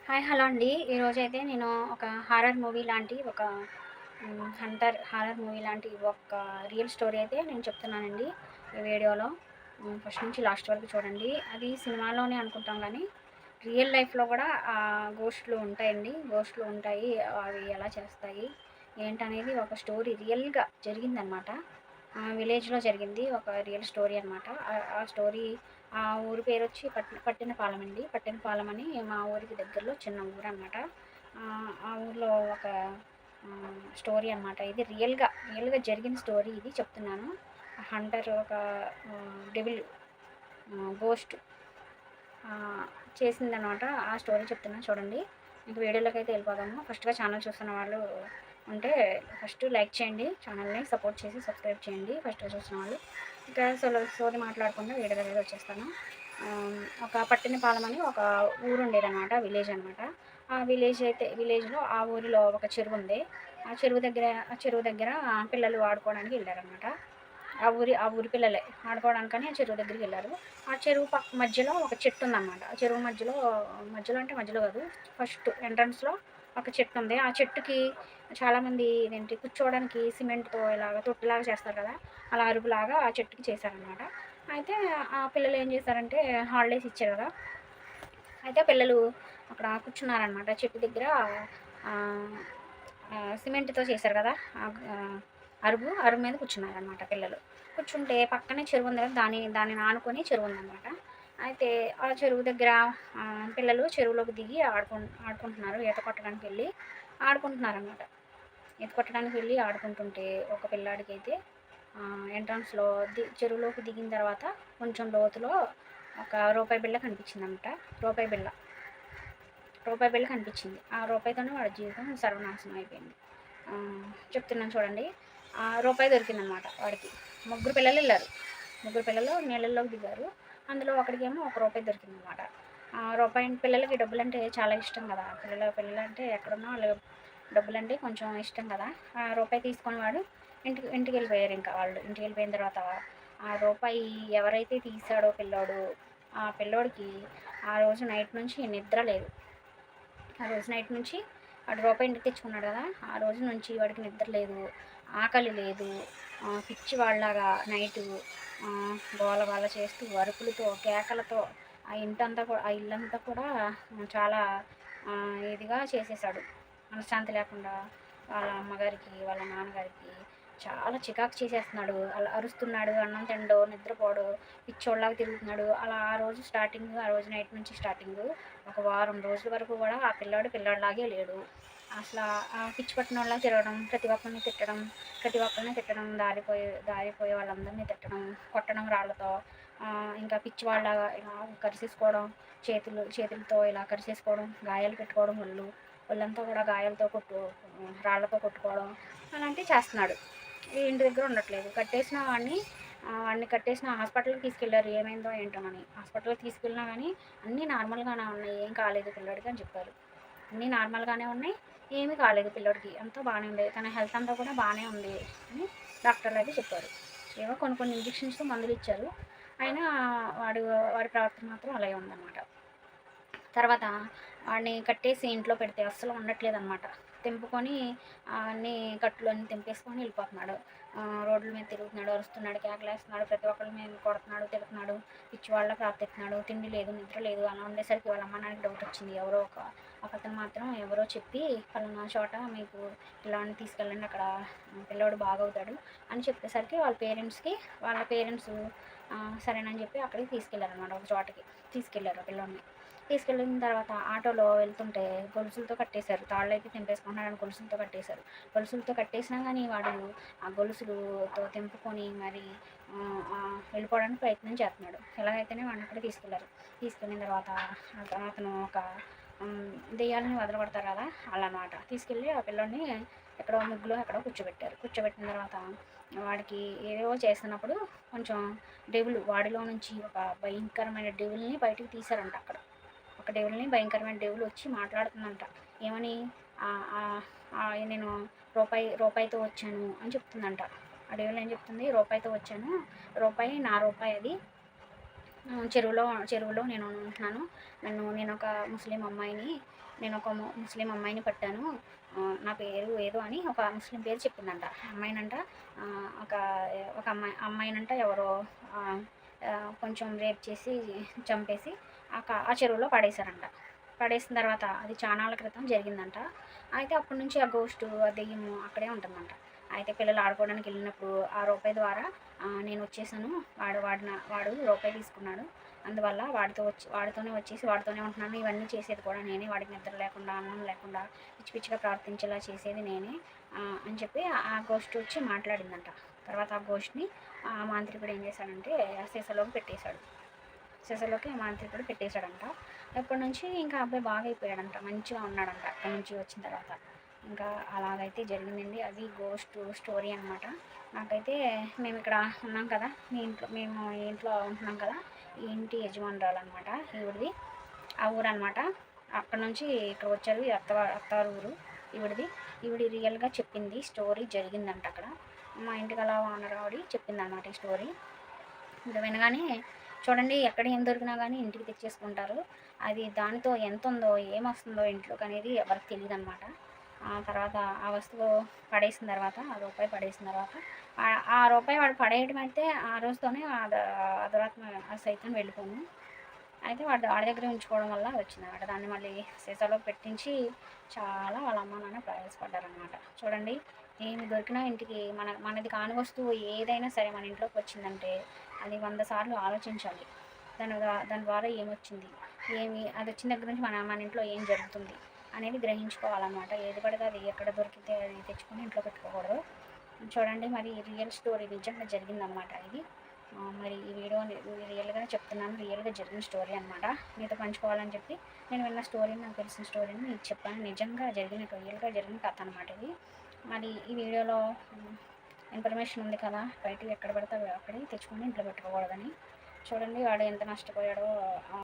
Hi hello అండి. ఈరోజైతే నేను ఒక హారర్ మూవీ లాంటి ఒక హంటర్ హారర్ మూవీ లాంటి ఒక రియల్ స్టోరీ అయితే నేను చెప్తున్నానండి ఈ వీడియోలో. ఫస్ట్ నుంచి లాస్ట్ వరకు చూడండి. అది సినిమాలోనే అనుకుంటాం కానీ రియల్ లైఫ్‌లో కూడా గోస్ట్‌లు ఉంటాయండి. గోస్ట్‌లు ఉంటాయి. అవి ఎలా చేస్తాయి ఏంటనేది ఒక స్టోరీ రియల్‌గా జరిగిందనమాట. విలేజ్‌లో జరిగింది. ఒక రియల్ స్టోరీ అనమాట. ఆ స్టోరీ ఆ ఊరి పేరొచ్చి పట్టినపాలెం అండి. పట్టినపాలెం అని మా ఊరికి దగ్గరలో చిన్న ఊరనమాట. ఆ ఊర్లో ఒక స్టోరీ అనమాట. ఇది రియల్‌గా జరిగిన స్టోరీ ఇది చెప్తున్నాను. హంటర్ ఒక డెవిల్ గోస్ట్ చేసిందనమాట. ఆ స్టోరీ చెప్తున్నాను చూడండి. ఇంక వీడియోలోకైతే వెళ్ళిపోదాము. ఫస్ట్‌గా ఛానల్ చూస్తున్న వాళ్ళు ఉంటే ఫస్ట్ లైక్ చేయండి. ఛానల్‌ని సపోర్ట్ చేసి సబ్స్క్రైబ్ చేయండి ఫస్ట్‌గా చూస్తున్న వాళ్ళు. ఇంకా సోది మాట్లాడకుండా వీడియో దగ్గరికి వచ్చేస్తాను. ఒక పట్టినపాలెం అని ఒక ఊరు ఉండేదనమాట. విలేజ్ అనమాట. ఆ విలేజ్‌లో ఆ ఊరిలో ఒక చెరువు ఉంది. ఆ చెరువు దగ్గర పిల్లలు ఆడుకోవడానికి వెళ్ళారనమాట. ఆ ఊరి పిల్లలే ఆడుకోవడానికని ఆ చెరువు దగ్గరికెళ్లారు. ఆ చెరువు మధ్యలో ఒక చెట్టు ఉందనమాట. ఆ చెరువు మధ్యలో అంటే మధ్యలో కాదు. ఫస్ట్ ఎంట్రన్స్‌లో ఒక చెట్టు ఉంది. ఆ చెట్టుకి చాలామంది కూర్చోవడానికి సిమెంట్‌తో ఇలాగ తొట్టిలాగా చేస్తారు కదా! అలా అరుగులాగా ఆ చెట్టుకి చేశారనమాట. అయితే ఆ పిల్లలు ఏం చేశారంటే హాలిడేస్ ఇచ్చారు కదా! అయితే పిల్లలు అక్కడ కూర్చున్నారనమాట చెట్టు దగ్గర. ఆహ్, సిమెంట్‌తో చేశారు కదా! అరుగు మీద కూర్చున్నారనమాట పిల్లలు. కూర్చుంటే పక్కనే చెరువు ఉంది కదా! దాన్ని ఆనుకొని చెరువు ఉందనమాట. అయితే ఆ చెరువు దగ్గర పిల్లలు చెరువులోకి దిగి ఆడుకుంటున్నారు. ఈత కొట్టడానికి వెళ్ళి ఆడుకుంటున్నారనమాట. ఈత కొట్టడానికి వెళ్ళి ఆడుకుంటుంటే ఒక పిల్లాడికైతే ఎంట్రన్స్‌లో చెరువులోకి దిగిన తర్వాత కొంచెం లోతులో ఒక రూపాయి బిళ్ళ కనిపించిందనమాట. రూపాయి బిళ్ళ. రూపాయి బిళ్ళ కనిపించింది. ఆ రూపాయితోనే వాడి జీవితం సర్వనాశనం అయిపోయింది. చెప్తున్నాను చూడండి. రూపాయి దొరికిందనమాట వాడికి. ముగ్గురు పిల్లలెళ్లారు. ముగ్గురు పిల్లలు నీళ్ళల్లోకి దిగారు. అందులో ఒకడికేమో ఒక రూపాయి దొరికిందనమాట. రూపాయి పిల్లలకి డబ్బులంటే చాలా ఇష్టం కదా! పిల్లలంటే ఎక్కడున్నా వాళ్ళు డబ్బులంటే కొంచెం ఇష్టం కదా! ఆ రూపాయి తీసుకొని వాడు ఇంటికెళ్ళిపోయారింక వాళ్ళు. ఇంటికెళ్ళిపోయిన తర్వాత ఆ రూపాయి ఎవరైతే తీసాడో పిల్లోడు, ఆ పిల్లోడికి ఆ రోజు నైట్ నుంచి నిద్ర లేదు. ఆ రోజు నైట్ నుంచి వాడు రూపాయి ఇంటికి తెచ్చుకున్నాడు కదా! ఆ రోజు నుంచి వాడికి నిద్ర లేదు, ఆకలి లేదు. పిచ్చి వాళ్ళలాగా నైటు గోల గోల చేస్తూ అరుపులతో, కేకలతో ఆ ఇల్లంతా కూడా చాలా ఇదిగా చేసేసాడు. మనశ్శాంతి లేకుండా వాళ్ళ అమ్మగారికి, వాళ్ళ నాన్నగారికి చాలా చికాకు చేసేస్తున్నాడు. అలా అరుస్తున్నాడు, అన్నం తినడు, నిద్రపోడు, పిచ్చోళ్ళలాగా తిరుగుతున్నాడు. అలా ఆ రోజు నైట్ నుంచి స్టార్టింగు ఒక వారం రోజుల వరకు కూడా ఆ పిల్లాడిలాగే లేడు. అసలు పిచ్చి పట్టినోళ్ళలా తిరగడం, ప్రతి ఒక్కరిని తిట్టడం, దారిపోయే వాళ్ళందరినీ తిట్టడం, కొట్టడం రాళ్ళతో. ఇంకా పిచ్చివాళ్ళలాగా ఇలా కరిసేసుకోవడం, చేతులతో ఇలా కరిసేసుకోవడం, గాయాలు పెట్టుకోవడం ఒళ్ళంతా కూడా గాయాలతో రాళ్ళతో కొట్టుకోవడం అలాంటివి చేస్తున్నాడు. ఇంటి దగ్గర ఉండట్లేదు. వాడిని కట్టేసిన హాస్పిటల్‌కి తీసుకెళ్లారు. ఏమైందో ఏంటోనని. హాస్పిటల్‌కి తీసుకెళ్ళినా గానీ అన్నీ నార్మల్‌గానే ఉన్నాయి. ఏం కాలేదు పిల్లోడికి అని చెప్పారు. అన్నీ నార్మల్‌గానే ఉన్నాయి. ఏమీ కాలేదు పిల్లోడికి. అంతా బానే ఉంది. తన హెల్త్ అంతా కూడా బానే ఉంది అని డాక్టర్‌లయితే చెప్పారు. ఏవో కొన్ని కొన్ని ఇంజెక్షన్స్‌తో మందులిచ్చారు. అయినా వాడు వాడి ప్రవర్తన మాత్రం అలాగే ఉందనమాట. తర్వాత వాడిని కట్టేసి ఇంట్లో పెడితే అస్సలు ఉండట్లేదనమాట. తెంపుకొని అన్నీ కట్టులన్నీ తెంపేసుకొని వెళ్ళిపోతున్నాడు. రోడ్ల మీద తిరుగుతున్నాడు, అరుస్తున్నాడు, కేకలేస్తున్నాడు, ప్రతి ఒక్కళ్ళ మీద కొడుతున్నాడు, తిడుతున్నాడు, పిచ్చివాళ్ళ ప్రవర్తిస్తున్నాడు. తిండి లేదు, నిద్ర లేదు. అలా ఉండేసరికి వాళ్ళ అమ్మ నాన్నకి డౌట్ వచ్చింది. ఒకతను మాత్రం ఎవరో చెప్పి పలానా చోట మీకు పిల్లాడిని తీసుకెళ్ళండి, అక్కడ పిల్లోడు బాగవుతాడు అని చెప్పేసరికి వాళ్ళ పేరెంట్స్ సరేనని చెప్పి అక్కడికి తీసుకెళ్లారనమాట. ఒక చోటకి తీసుకెళ్లారు ఆ పిల్లోడిని. తీసుకెళ్ళిన తర్వాత ఆటోలో వెళ్తుంటే గొలుసులతో కట్టేశారు. తాళ్ళైతే తెంపేసుకుంటున్నాడని గొలుసులతో కట్టేశారు. గొలుసులతో కట్టేసినా కానీ వాడు ఆ గొలుసులతో తెంపుకొని మరి వెళ్ళిపోవడానికి ప్రయత్నం చేస్తున్నాడు. ఎలాగైతేనే వాడిని అక్కడికి తీసుకెళ్లారు. తీసుకెళ్ళిన తర్వాత అతను ఒక దెయ్యాలని వదలగొడతారు కదా! అలా అనమాట. తీసుకెళ్ళి ఆ పిల్లోడిని ఎక్కడో కూర్చోబెట్టారు. కూర్చోబెట్టిన తర్వాత వాడికి ఏవేవో చేస్తున్నప్పుడు కొంచెం వాడిలో నుంచి ఒక భయంకరమైన డెవిల్‌ని బయటికి తీశారంట అక్కడ. ఒక భయంకరమైన డెవిల్ వచ్చి మాట్లాడుతుందంట. ఏమని నేను రూపాయితో వచ్చాను అని చెప్తుందంట. ఆ డెవిల్ ఏం చెప్తుంది, రూపాయితో వచ్చాను. నా రూపాయి అది. చెరువులో చెరువులో నేను ఉంటున్నాను. నేను ఒక ముస్లిం అమ్మాయిని ముస్లిం అమ్మాయిని పట్టాను. నా పేరు ఏదో అని ఒక ముస్లిం పేరు చెప్పిందంట. అమ్మాయినంట ఒక ఒక అమ్మాయినంట ఎవరో ఆహ్, కొంచెం రేప్ చేసి చంపేసి ఆ చెరువులో పడేశారంట. పడేసిన తర్వాత అది చానాళ్ళ క్రితం జరిగిందంట. అయితే అప్పటి నుంచి ఆ గోస్టు, ఆ దెయ్యము అక్కడే ఉంటుందంట. అయితే పిల్లలు ఆడుకోవడానికి వెళ్ళినప్పుడు ఆ రూపాయి ద్వారా నేనొచ్చేసాను. వాడు రూపాయి తీసుకున్నాడు. అందువల్ల వాడితోనే వచ్చేసి వాడితోనే ఉంటున్నాను. ఇవన్నీ చేసేది కూడా నేనే. వాడికి నిద్ర లేకుండా, అన్నం లేకుండా పిచ్చి పిచ్చిగా ప్రవర్తించేలా చేసేది నేనే అని చెప్పి ఆ గోస్ట్ వచ్చి మాట్లాడిందంట. తర్వాత ఆ గోస్ట్‌ని ఆ మాంత్రికుడు ఏం చేశాడంటే సీసాలోకి పెట్టేశాడు. సీసాలోకి ఆ మాంత్రికుడు పెట్టేశాడంట. అప్పటి నుంచి ఇంకా ఆ అబ్బాయి బాగా అయిపోయాడంట. మంచిగా ఉన్నాడంట అక్కడి నుంచి వచ్చిన తర్వాత. ఇంకా అలాగైతే జరిగిందండి. అది గోస్ట్ స్టోరీ అనమాట. నాకైతే మేమిక్కడ ఉన్నాం కదా! మేము ఈ ఇంట్లో ఉంటున్నాం కదా! ఈ ఇంటి యజమానురాలనమాట ఈవిడది. ఆ ఊరనమాట. అక్కడి నుంచి ఇక్కడికొచ్చారు. ఈ అత్తవారి ఊరు ఈవిడది. ఈవిడ రియల్‌గా చెప్పింది. స్టోరీ జరిగిందంట అక్కడ. మా ఇంటి గల ఓనర్ ఆవిడ చెప్పిందనమాట ఈ స్టోరీ. ఇది వినగానే చూడండి ఎక్కడ ఏం దొరికినా గానీ ఇంటికి తెచ్చేసుకుంటారు. అది దానితో ఎంతుందో, ఏమొస్తుందో ఇంట్లోకనేది ఎవరికీ తెలీదనమాట. తర్వాత ఆ వస్తువు పడేసిన తర్వాత, ఆ రూపాయి పడేసిన తర్వాత ఆ రూపాయి వాడు పడేయడం అయితే ఆ రోజుతోనే అదురాత్మ ఆ సైతం వెళ్ళిపోను. అయితే వాడి దగ్గరే ఉంచుకోవడం వల్ల అదొచ్చిందనమాట. దాన్ని మళ్ళీ సీసాలో పెట్టించి చాలా వాళ్ళ అమ్మ, నాన్న ప్రయాసపడ్డారనమాట. చూడండి ఏమి దొరికినా ఇంటికి మనది కాని వస్తువు ఏదైనా సరే మన ఇంట్లోకి వచ్చిందంటే అది 100 సార్లు ఆలోచించాలి. దాని ద్వారా ఏమొచ్చింది? అదొచ్చిన దగ్గర నుంచి మన ఇంట్లో ఏం జరుగుతుంది? అనేది గ్రహించుకోవాలనమాట. ఏది పడితే అది ఎక్కడ దొరికితే అది తెచ్చుకొని ఇంట్లో పెట్టుకోకూడదు. చూడండి మరి రియల్ స్టోరీ నిజంగా జరిగిందనమాట ఇది. మరి ఈ వీడియోని రియల్‌గానే చెప్తున్నాను. రియల్‌గా జరిగిన స్టోరీ అనమాట. మీతో పంచుకోవాలని చెప్పి నేను విన్న స్టోరీని, నాకు తెలిసిన స్టోరీని మీకు చెప్పాను. నిజంగా రియల్‌గా జరిగిన కథ అనమాట ఇది. మరి ఈ వీడియోలో ఇన్ఫర్మేషన్ ఉంది కదా! బయటివి ఎక్కడ పడితే అక్కడే తెచ్చుకొని ఇంట్లో పెట్టుకోకూడదని. చూడండి వాడు ఎంత నష్టపోయాడో